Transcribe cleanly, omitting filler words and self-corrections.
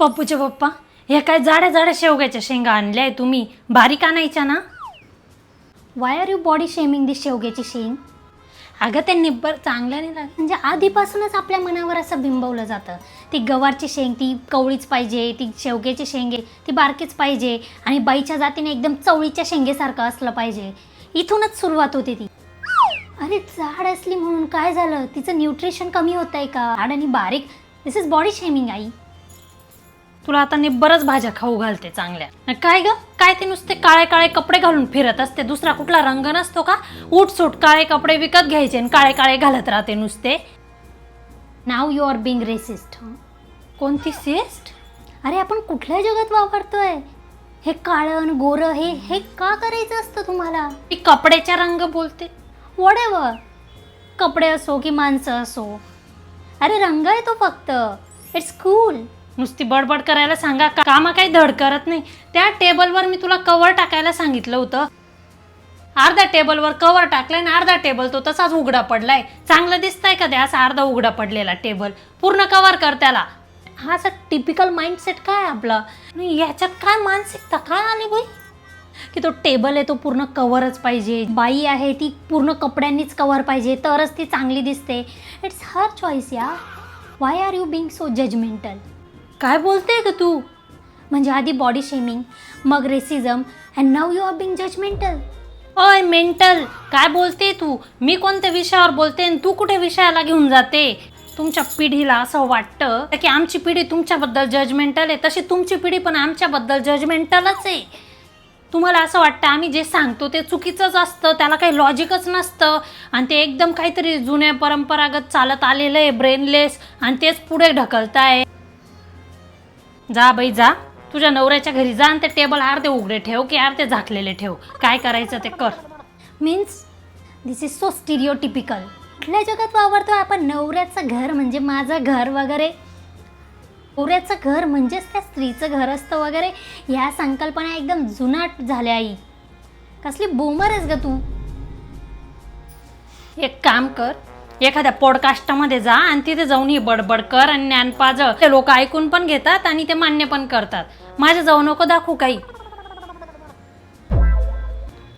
पप्पूचे पप्पा, हे काय जाड्या जाड्या शेवग्याच्या शेंगा आणल्याय तुम्ही, बारीक आणायच्या ना? Why are you body shaming this शेवग्याची शेंग? अगं ते निब्बर चांगलं नाही लागत. म्हणजे आधीपासूनच आपल्या मनावर असं बिंबवलं जातं, ती गवारची शेंग ती कवळीच पाहिजे, ती शेवग्याची शेंग आहे ती बारकीच पाहिजे, आणि बाईच्या जातीने एकदम चवळीच्या शेंगेसारखं असलं पाहिजे. इथूनच सुरुवात होते ती. अरे जाड असली म्हणून काय झालं, तिचं न्यूट्रिशन कमी होत आहे का? जाड आणि बारीक, दिस इज बॉडी शेमिंग आई. तुला आता निब्बरच भाज्या खाऊ घालते चांगल्या. काय ग, काय ते नुसते काळे काळे कपडे घालून फिरत असते, दुसरा कुठला रंग नसतो का? उठसूट काळे कपडे विकत घ्यायचे आणि काळे काळे घालत राहते नुसते. नाव यू आर बिंग रेसिस्ट. कोणती सिस्ट? अरे आपण कुठल्या जगात वापरतोय? हे काळं आणि गोरं हे हे का करायचं असतं तुम्हाला? मी कपड्याच्या रंग बोलते. वॉटेवर, कपडे असो की माणसं असो, अरे रंग आहे तो फक्त. It's cool. नुसती बडबड करायला सांगा, कामा काही धड करत नाही. त्या टेबलवर मी तुला कवर टाकायला सांगितलं होतं, अर्धा टेबलवर कवर टाकलाय आणि अर्धा टेबल तो तसाच उघडा पडलाय. चांगलं दिसतंय का ते असा अर्धा उघडा पडलेला टेबल? पूर्ण कवर कर त्याला. हा असा टिपिकल माइंडसेट काय आपला? याच्यात काय मानसिकता काय आली बाई, की तो टेबल आहे तो पूर्ण कवरच पाहिजे, बाई आहे ती पूर्ण कपड्यांनीच कवर पाहिजे तरच ती चांगली दिसते. इट्स हर चॉईस या. Why are you being so judgmental? काय बोलते ग तू? म्हणजे आधी बॉडी शेमिंग, मग racism, and now you are being judgmental. ओय मेंटल, काय बोलते तू? मी कोणत्या विषयावर बोलते आणि तू कुठे विषयाला घेऊन जाते? तुमच्या पिढीला असं वाटतं की आमची पिढी तुमच्याबद्दल जजमेंटल आहे, तशी तुमची पिढी पण आमच्याबद्दल जजमेंटलच आहे. तुम्हाला असं वाटतं आम्ही जे सांगतो ते चुकीचंच असतं, त्याला काही लॉजिकच नसतं, आणि ते एकदम काहीतरी जुन्या परंपरागत चालत आलेलं आहे, ब्रेनलेस, आणि तेच पुढे ढकलताय. जा बाई जा, तुझ्या नवऱ्याच्या घरी जा आणि ते टेबल अर्धे उघडे ठेव की अर्धे झाकलेले ठेव, काय करायचं ते कर. Means this is so stereotypical. कुठल्या जगात वावरतोय आपण? नवऱ्याचं घर म्हणजे माझं घर वगैरे, नवऱ्याचं घर म्हणजेच त्या स्त्रीचं घर असतं वगैरे, ह्या संकल्पना एकदम जुनाट झाल्या आई. कसली बूमर आहेस ग तू? एक काम कर, एखाद्या पॉडकास्टमध्ये जा आणि तिथे जाऊन ही बडबड कर आणि ज्ञान पाजळ. ते लोक ऐकून पण घेतात आणि ते मान्य पण करतात. माझ्या जाऊ नको दाखवू काही.